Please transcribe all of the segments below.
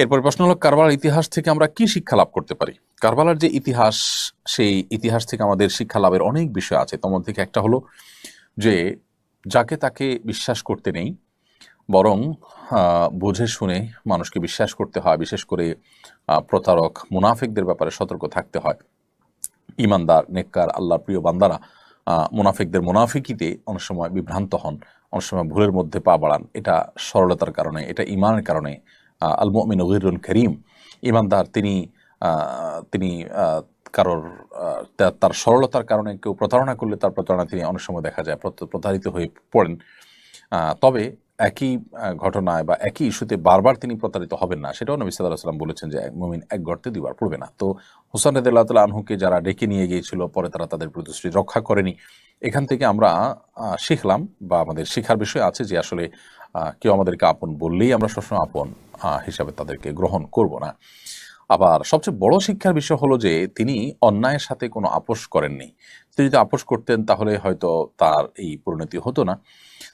এরপর প্রশ্ন হলো, কারবালার ইতিহাস থেকে আমরা কি শিক্ষা লাভ করতে পারি? কারবালার যে ইতিহাস, সেই ইতিহাস থেকে আমাদের শিক্ষা লাভের অনেক বিষয় আছে। তোমার থেকে একটা হলো যে যাকে তাকে বিশ্বাস করতে নেই, বরং বুঝে শুনে মানুষকে বিশ্বাস করতে হয়। বিশেষ করে প্রতারক মুনাফিকদের ব্যাপারে সতর্ক থাকতে হয়। ইমানদার নেককার আল্লাহর প্রিয় বান্দারা মুনাফিকদের মুনাফিকিতে অনেক সময় বিভ্রান্ত হন, অনেক সময় ভুলের মধ্যে পা বাড়ান। এটা সরলতার কারণে, এটা ইমানের কারণে। আল মুমিনু গিররুন করিম, ইমানদার তিনি তিনি কারোর তার সরলতার কারণে কেউ প্রতারণা করলে তার প্রতারণা তিনি অনেক সময় দেখা যায় প্রতারিত হয়ে পড়েন। তবে একই ঘটনায় বা একই ইস্যুতে বারবার তিনি প্রতারিত হবেন না, সেটাও নবী সাল্লাল্লাহু আলাইহি ওয়াসাল্লাম বলেছেন যে মুমিন এক গর্তে দুইবার পড়বে না। তো হুসাইন রাদিয়াল্লাহু তাআলা আনহুকে যারা ডেকে নিয়ে গিয়েছিল, পরে তারা তাদের প্রতিশ্রুতি রক্ষা করেনি। এখান থেকে আমরা শিখলাম বা আমাদের শিখার বিষয় আছে যে আসলে কেউ আমাদেরকে আপন বললেই আমরা সবসময় আপন হিসাবে তাদেরকে গ্রহণ করব না। আবার সবচেয়ে বড় শিক্ষার বিষয় হলো যে তিনি অন্যায়ের সাথে কোনো আপোষ করেননি। তিনি যদি আপোষ করতেন তাহলে হয়তো তার এই পরিণতি হতো না।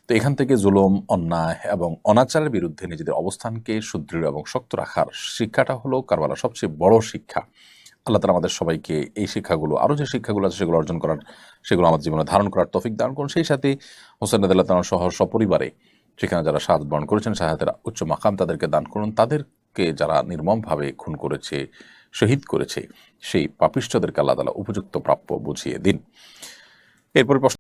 তো এখান থেকে জুলুম, অন্যায় এবং অনাচারের বিরুদ্ধে নিজেদের অবস্থানকে সুদৃঢ় এবং শক্ত রাখার শিক্ষাটা হলো কারবালার সবচেয়ে বড় শিক্ষা। আল্লাহ তাআলা আমাদের সবাইকে এই শিক্ষাগুলো, আরও যে শিক্ষাগুলো আছে সেগুলো অর্জন করার, সেগুলো আমাদের জীবনে ধারণ করার তৌফিক দান করুন। সেই সাথে হোসেন রাদিয়াল্লাহু তাআলা সহ সপরিবারে সেখানে যারা শাহাদাত বরণ করেছেন, শাহাদাতের উচ্চ মাকাম তাদেরকে দান করুন। তাদেরকে যারা নির্মমভাবে খুন করেছে, শহীদ করেছে, সেই পাপিষ্ঠদেরকে আল্লাহ তাআলা উপযুক্ত প্রাপ্য বুঝিয়ে দিন। এরপরে